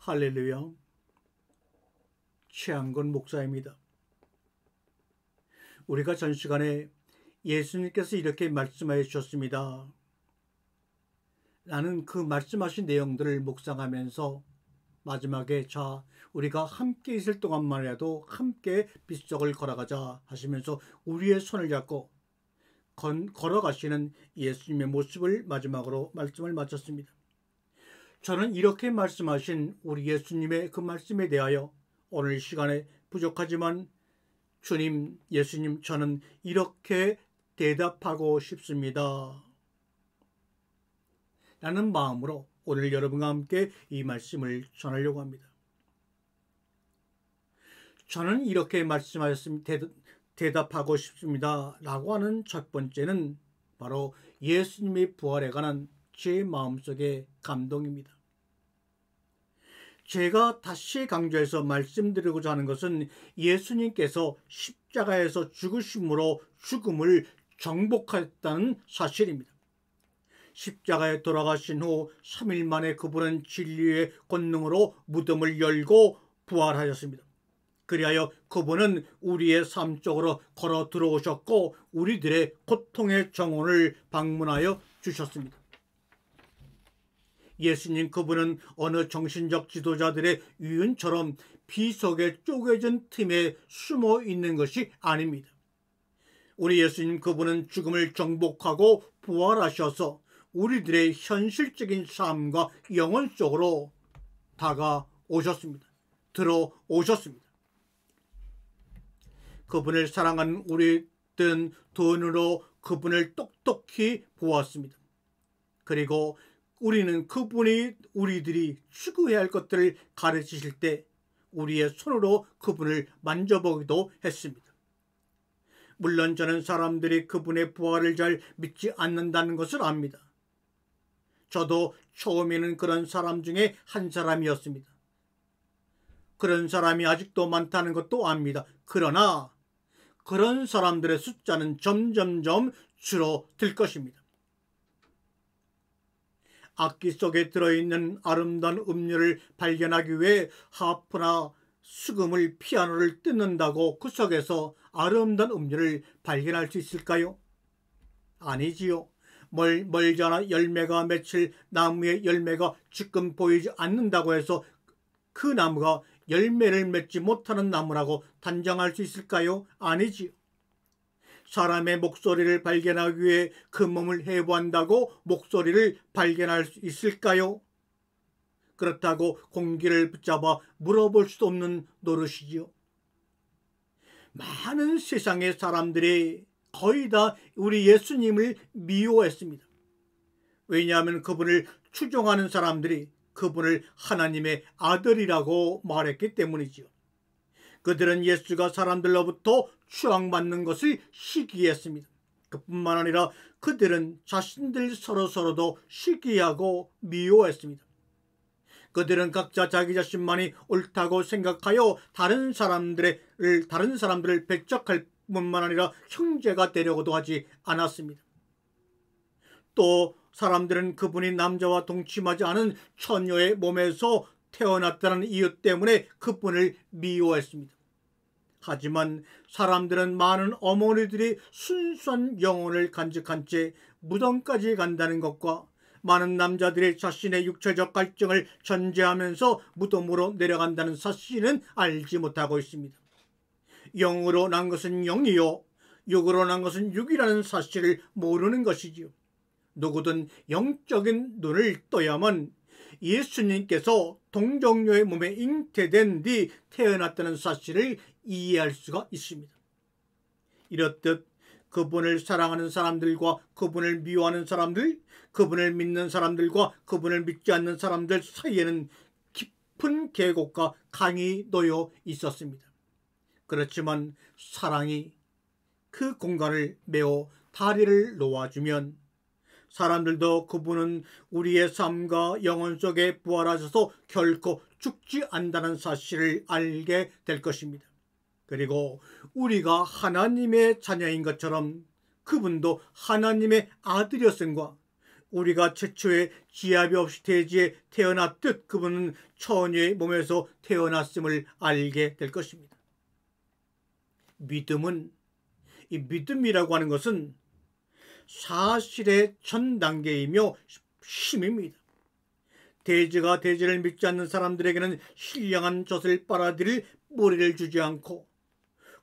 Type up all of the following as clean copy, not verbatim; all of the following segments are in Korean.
할렐루야. 최한건 목사입니다. 우리가 전 시간에 예수님께서 이렇게 말씀하여 주셨습니다. 나는 그 말씀하신 내용들을 묵상하면서 마지막에 우리가 함께 있을 동안만이라도 함께 빗속을 걸어가자 하시면서 우리의 손을 잡고 걸어가시는 예수님의 모습을 마지막으로 말씀을 마쳤습니다. 저는 이렇게 말씀하신 우리 예수님의 그 말씀에 대하여 오늘 시간에 부족하지만 주님, 예수님, 저는 이렇게 대답하고 싶습니다. 라는 마음으로 오늘 여러분과 함께 이 말씀을 전하려고 합니다. 저는 이렇게 말씀하였습니다. 대답하고 싶습니다. 라고 하는 첫 번째는 바로 예수님의 부활에 관한 제 마음속의 감동입니다. 제가 다시 강조해서 말씀드리고자 하는 것은 예수님께서 십자가에서 죽으심으로 죽음을 정복했다는 사실입니다. 십자가에 돌아가신 후 3일 만에 그분은 진리의 권능으로 무덤을 열고 부활하셨습니다. 그리하여 그분은 우리의 삶 속으로 걸어 들어오셨고 우리들의 고통의 정원을 방문하여 주셨습니다. 예수님 그분은 어느 정신적 지도자들의 유언처럼 비석에 쪼개진 틈에 숨어 있는 것이 아닙니다. 우리 예수님 그분은 죽음을 정복하고 부활하셔서 우리들의 현실적인 삶과 영혼 속으로 다가오셨습니다. 들어오셨습니다. 그분을 사랑하는 우리들은 두 눈으로 그분을 똑똑히 보았습니다. 그리고 우리는 그분이 우리들이 추구해야 할 것들을 가르치실 때 우리의 손으로 그분을 만져보기도 했습니다. 물론 저는 사람들이 그분의 부활을 잘 믿지 않는다는 것을 압니다. 저도 처음에는 그런 사람 중에 한 사람이었습니다. 그런 사람이 아직도 많다는 것도 압니다. 그러나 그런 사람들의 숫자는 점점점 줄어들 것입니다. 악기 속에 들어있는 아름다운 음료를 발견하기 위해 하프나 수금을 피아노를 뜯는다고 그 속에서 아름다운 음료를 발견할 수 있을까요? 아니지요. 멀잖아 열매가 맺힐 나무의 열매가 지금 보이지 않는다고 해서 그 나무가 열매를 맺지 못하는 나무라고 단정할 수 있을까요? 아니지요. 사람의 목소리를 발견하기 위해 그 몸을 해부한다고 목소리를 발견할 수 있을까요? 그렇다고 공기를 붙잡아 물어볼 수도 없는 노릇이지요. 많은 세상의 사람들이 거의 다 우리 예수님을 미워했습니다. 왜냐하면 그분을 추종하는 사람들이 그분을 하나님의 아들이라고 말했기 때문이지요. 그들은 예수가 사람들로부터 추앙받는 것을 시기했습니다. 그뿐만 아니라 그들은 자신들 서로도 시기하고 미워했습니다. 그들은 각자 자기 자신만이 옳다고 생각하여 다른 사람들을 배척할 뿐만 아니라 형제가 되려고도 하지 않았습니다. 또 사람들은 그분이 남자와 동침하지 않은 처녀의 몸에서 태어났다는 이유 때문에 그분을 미워했습니다. 하지만 사람들은 많은 어머니들이 순수한 영혼을 간직한 채 무덤까지 간다는 것과 많은 남자들이 자신의 육체적 갈증을 전제하면서 무덤으로 내려간다는 사실은 알지 못하고 있습니다. 영으로 난 것은 영이요 육으로 난 것은 육이라는 사실을 모르는 것이지요. 누구든 영적인 눈을 떠야만 예수님께서 동정녀의 몸에 잉태된 뒤 태어났다는 사실을 이해할 수가 있습니다. 이렇듯 그분을 사랑하는 사람들과 그분을 미워하는 사람들, 그분을 믿는 사람들과 그분을 믿지 않는 사람들 사이에는 깊은 계곡과 강이 놓여 있었습니다. 그렇지만 사랑이 그 공간을 메워 다리를 놓아주면 사람들도 그분은 우리의 삶과 영혼 속에 부활하셔서 결코 죽지 않는다는 사실을 알게 될 것입니다. 그리고 우리가 하나님의 자녀인 것처럼 그분도 하나님의 아들이었음과 우리가 최초에 지압이 없이 대지에 태어났듯 그분은 처녀의 몸에서 태어났음을 알게 될 것입니다. 믿음은, 이 믿음이라고 하는 것은 사실의 전 단계이며 힘입니다. 대지가 대지를 믿지 않는 사람들에게는 신령한 젖을 빨아들일 뿌리를 주지 않고,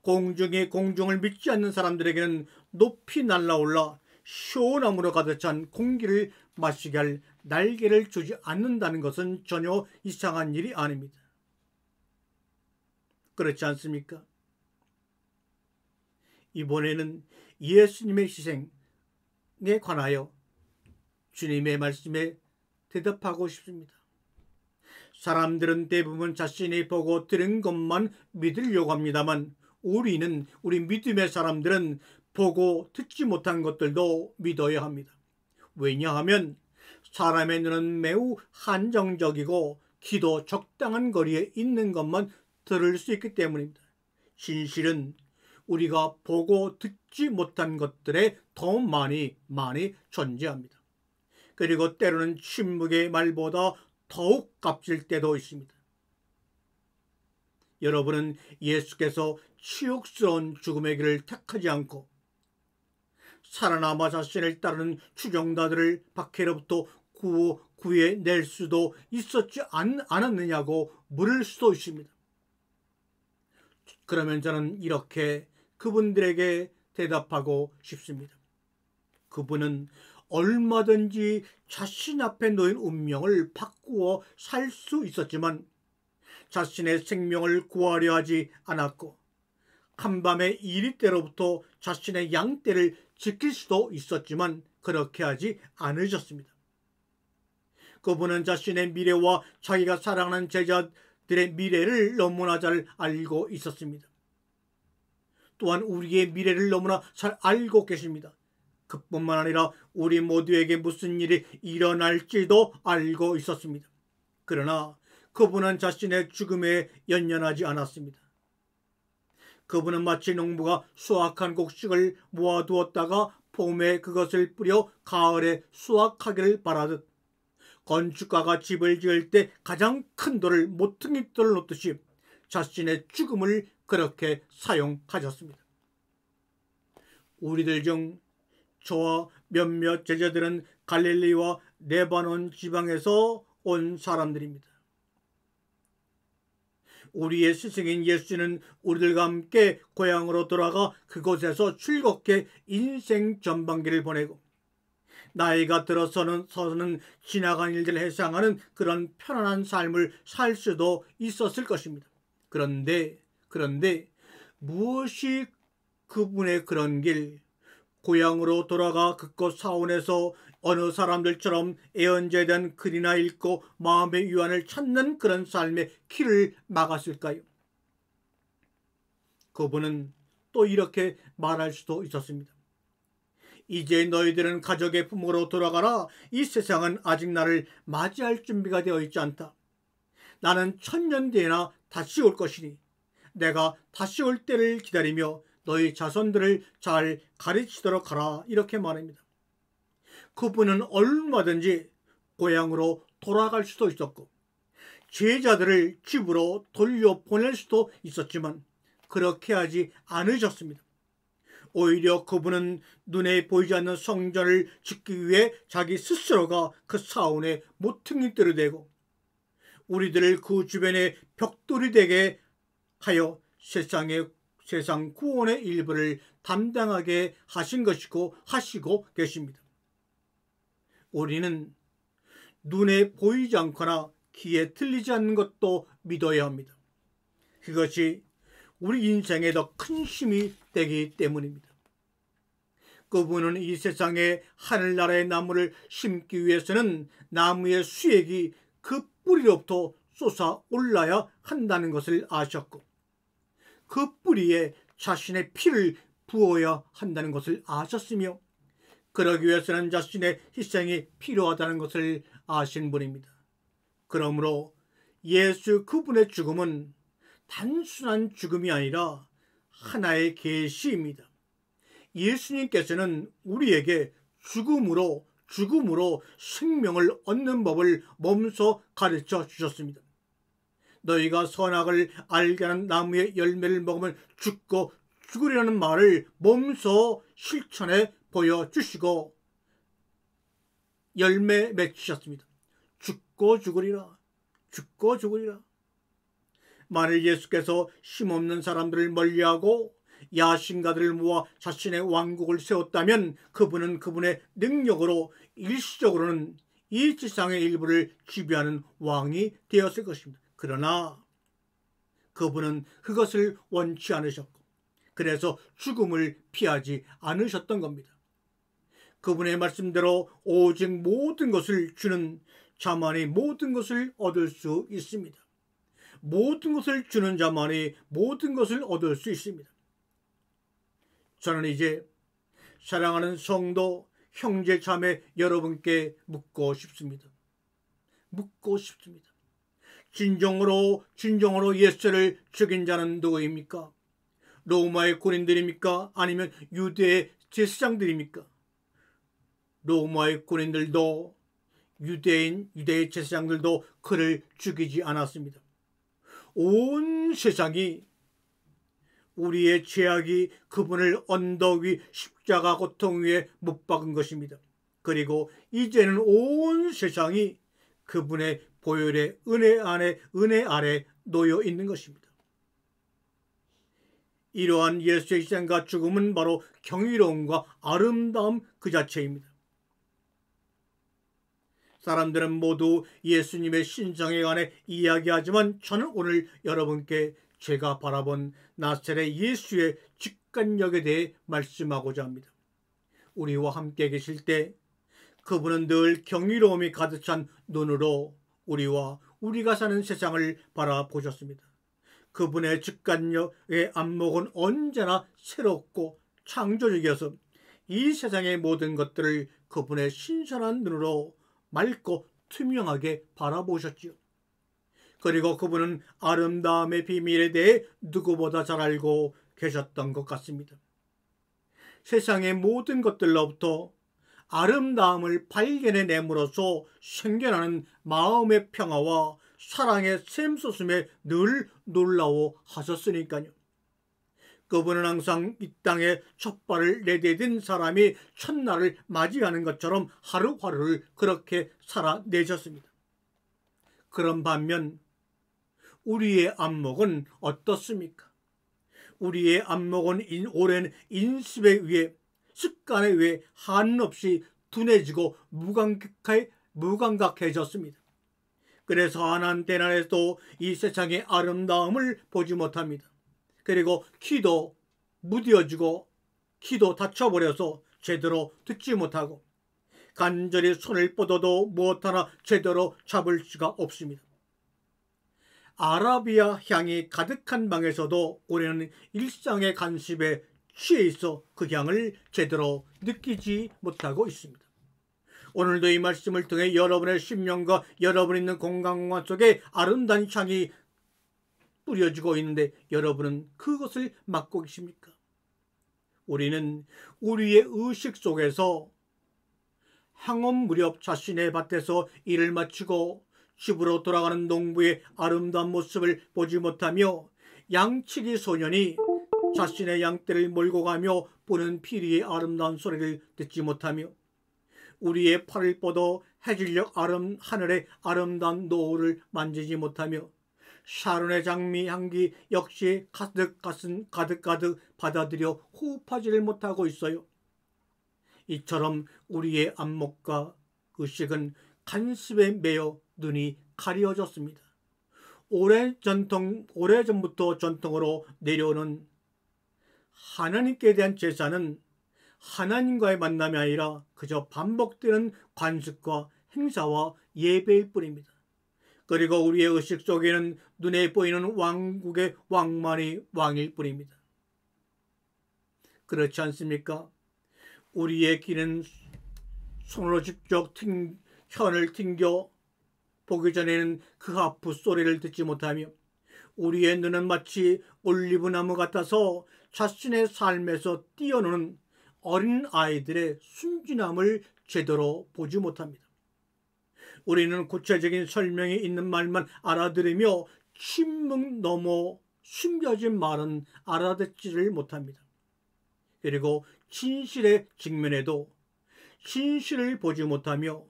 공중이 공중을 믿지 않는 사람들에게는 높이 날아올라 시원함으로 가득 찬 공기를 마시게 할 날개를 주지 않는다는 것은 전혀 이상한 일이 아닙니다. 그렇지 않습니까? 이번에는 예수님의 희생에 관하여 주님의 말씀에 대답하고 싶습니다. 사람들은 대부분 자신이 보고 들은 것만 믿으려고 합니다만, 우리 믿음의 사람들은 보고 듣지 못한 것들도 믿어야 합니다. 왜냐하면 사람의 눈은 매우 한정적이고 귀도 적당한 거리에 있는 것만 들을 수 있기 때문입니다. 진실은 우리가 보고 듣지 못한 것들에 더 많이 존재합니다. 그리고 때로는 침묵의 말보다 더욱 값질 때도 있습니다. 여러분은 예수께서 치욕스러운 죽음의 길을 택하지 않고 살아남아 자신을 따르는 추종자들을 박해로부터 구해낼 수도 있었지 않았느냐고 물을 수도 있습니다. 그러면 저는 이렇게 그분들에게 대답하고 싶습니다. 그분은 얼마든지 자신 앞에 놓인 운명을 바꾸어 살 수 있었지만 자신의 생명을 구하려 하지 않았고, 한밤의 이리때로부터 자신의 양떼를 지킬 수도 있었지만 그렇게 하지 않으셨습니다. 그분은 자신의 미래와 자기가 사랑하는 제자들의 미래를 너무나 잘 알고 있었습니다. 또한 우리의 미래를 너무나 잘 알고 계십니다. 그뿐만 아니라 우리 모두에게 무슨 일이 일어날지도 알고 있었습니다. 그러나 그분은 자신의 죽음에 연연하지 않았습니다. 그분은 마치 농부가 수확한 곡식을 모아두었다가 봄에 그것을 뿌려 가을에 수확하기를 바라듯, 건축가가 집을 지을 때 가장 큰 돌을 모퉁이돌을 놓듯이 자신의 죽음을 그렇게 사용하셨습니다. 우리들 중 저와 몇몇 제자들은 갈릴리와 레바논 지방에서 온 사람들입니다. 우리의 스승인 예수는 우리들과 함께 고향으로 돌아가 그곳에서 즐겁게 인생 전반기를 보내고, 나이가 들어서는 지나간 일들을 회상하는 그런 편안한 삶을 살 수도 있었을 것입니다. 그런데 무엇이 그분의 그런 길, 고향으로 돌아가 그곳 사원에서 어느 사람들처럼 애언제에 대한 글이나 읽고 마음의 유안을 찾는 그런 삶의 길을 막았을까요? 그분은 또 이렇게 말할 수도 있었습니다. 이제 너희들은 가족의 부모로 돌아가라. 이 세상은 아직 나를 맞이할 준비가 되어 있지 않다. 나는 1000년 뒤에나 다시 올 것이니 내가 다시 올 때를 기다리며 너희 자손들을 잘 가르치도록 하라. 이렇게 말합니다. 그분은 얼마든지 고향으로 돌아갈 수도 있었고 제자들을 집으로 돌려보낼 수도 있었지만 그렇게 하지 않으셨습니다. 오히려 그분은 눈에 보이지 않는 성전을 짓기 위해 자기 스스로가 그 사원에 모퉁이돌이 되고 우리들을 그 주변에 벽돌이 되게 하여 세상 구원의 일부를 담당하게 하신 것이고 하시고 계십니다. 우리는 눈에 보이지 않거나 귀에 들리지 않는 것도 믿어야 합니다. 그것이 우리 인생에 더 큰 힘이 되기 때문입니다. 그분은 이 세상에 하늘나라의 나무를 심기 위해서는 나무의 수액이 그 뿌리로부터 솟아 올라야 한다는 것을 아셨고 그 뿌리에 자신의 피를 부어야 한다는 것을 아셨으며 그러기 위해서는 자신의 희생이 필요하다는 것을 아신 분입니다. 그러므로 예수 그분의 죽음은 단순한 죽음이 아니라 하나의 계시입니다. 예수님께서는 우리에게 죽음으로 죽음으로 생명을 얻는 법을 몸소 가르쳐 주셨습니다. 너희가 선악을 알게 하는 나무의 열매를 먹으면 죽고 죽으리라는 말을 몸소 실천해 보여주시고 열매 맺으셨습니다. 죽고 죽으리라. 죽고 죽으리라. 만일 예수께서 힘없는 사람들을 멀리하고 야신가들을 모아 자신의 왕국을 세웠다면 그분은 그분의 능력으로 일시적으로는 이 지상의 일부를 지배하는 왕이 되었을 것입니다. 그러나 그분은 그것을 원치 않으셨고 그래서 죽음을 피하지 않으셨던 겁니다. 그분의 말씀대로 오직 모든 것을 주는 자만이 모든 것을 얻을 수 있습니다. 모든 것을 주는 자만이 모든 것을 얻을 수 있습니다. 저는 이제 사랑하는 성도, 형제, 자매 여러분께 묻고 싶습니다. 진정으로 예수를 죽인 자는 누구입니까? 로마의 군인들입니까? 아니면 유대의 제사장들입니까? 로마의 군인들도 유대의 제사장들도 그를 죽이지 않았습니다. 온 세상이 우리의 죄악이 그분을 언덕 위 십자가 고통 위에 못 박은 것입니다. 그리고 이제는 온 세상이 그분의 보혈의 은혜 아래 놓여 있는 것입니다. 이러한 예수의 희생과 죽음은 바로 경이로움과 아름다움 그 자체입니다. 사람들은 모두 예수님의 신성에 관해 이야기하지만 저는 오늘 여러분께 제가 바라본 나사렛 예수의 직관력에 대해 말씀하고자 합니다. 우리와 함께 계실 때 그분은 늘 경이로움이 가득 찬 눈으로 우리와 우리가 사는 세상을 바라보셨습니다. 그분의 직관력의 안목은 언제나 새롭고 창조적이어서 이 세상의 모든 것들을 그분의 신선한 눈으로 맑고 투명하게 바라보셨지요. 그리고 그분은 아름다움의 비밀에 대해 누구보다 잘 알고 계셨던 것 같습니다. 세상의 모든 것들로부터 아름다움을 발견해냄으로써 생겨나는 마음의 평화와 사랑의 샘솟음에 늘 놀라워하셨으니까요. 그분은 항상 이 땅에 첫 발을 내디딘 사람이 첫날을 맞이하는 것처럼 하루하루를 그렇게 살아내셨습니다. 그런 반면 우리의 안목은 어떻습니까? 우리의 안목은 오랜 인습에 의해 습관에 의해 한없이 둔해지고 무감각해졌습니다. 그래서 한한 대낮에도 이 세상의 아름다움을 보지 못합니다. 그리고 귀도 무뎌지고 귀도 닫혀버려서 제대로 듣지 못하고 간절히 손을 뻗어도 무엇 하나 제대로 잡을 수가 없습니다. 아라비아 향이 가득한 방에서도 우리는 일상의 간습에 취해 있어 그 향을 제대로 느끼지 못하고 있습니다. 오늘도 이 말씀을 통해 여러분의 심령과 여러분이 있는 공간관 속에 아름다운 향이 뿌려지고 있는데 여러분은 그것을 맡고 계십니까? 우리는 우리의 의식 속에서 항업 무렵 자신의 밭에서 일을 마치고 집으로 돌아가는 농부의 아름다운 모습을 보지 못하며 양치기 소년이 자신의 양떼를 몰고 가며 부는 피리의 아름다운 소리를 듣지 못하며 우리의 팔을 뻗어 해질녘 하늘의 아름다운 노을을 만지지 못하며 샤론의 장미 향기 역시 가득 받아들여 호흡하지를 못하고 있어요. 이처럼 우리의 안목과 의식은 간습에 매여 눈이 가려졌습니다. 오래전부터 전통으로 내려오는 하나님께 대한 제사는 하나님과의 만남이 아니라 그저 반복되는 관습과 행사와 예배일 뿐입니다. 그리고 우리의 의식 속에는 눈에 보이는 왕국의 왕만이 왕일 뿐입니다. 그렇지 않습니까? 우리의 귀는 손으로 직접 혀를 튕겨 보기 전에는 그 하프 소리를 듣지 못하며 우리의 눈은 마치 올리브나무 같아서 자신의 삶에서 뛰어노는 어린 아이들의 순진함을 제대로 보지 못합니다. 우리는 구체적인 설명이 있는 말만 알아들으며 침묵 넘어 숨겨진 말은 알아듣지를 못합니다. 그리고 진실의 직면에도 진실을 보지 못하며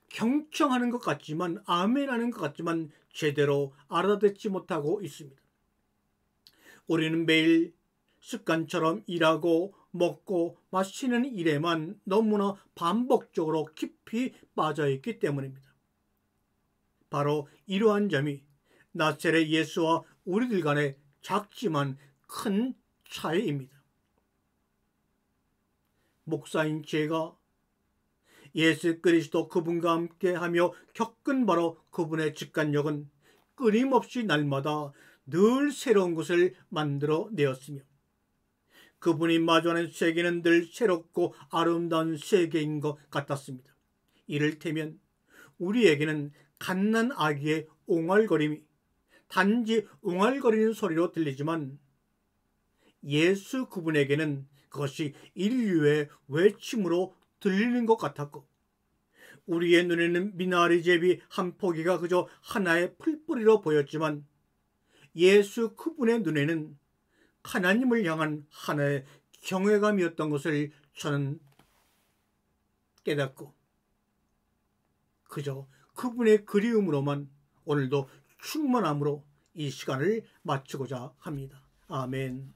경청하는 것 같지만, 아멘하는 것 같지만 제대로 알아듣지 못하고 있습니다. 우리는 매일 습관처럼 일하고 먹고 마시는 일에만 너무나 반복적으로 깊이 빠져있기 때문입니다. 바로 이러한 점이 나사렛 예수와 우리들 간의 작지만 큰 차이입니다. 목사인 제가 예수 그리스도 그분과 함께하며 겪은 바로 그분의 직관력은 끊임없이 날마다 늘 새로운 것을 만들어 내었으며, 그분이 마주하는 세계는 늘 새롭고 아름다운 세계인 것 같았습니다. 이를테면 우리에게는 갓난 아기의 옹알거림이 단지 옹알거리는 소리로 들리지만, 예수 그분에게는 그것이 인류의 외침으로 들리는 것 같았고, 우리의 눈에는 미나리 제비 한 포기가 그저 하나의 풀뿌리로 보였지만, 예수 그분의 눈에는 하나님을 향한 하나의 경외감이었던 것을 저는 깨닫고, 그저 그분의 그리움으로만 오늘도 충만함으로 이 시간을 마치고자 합니다. 아멘.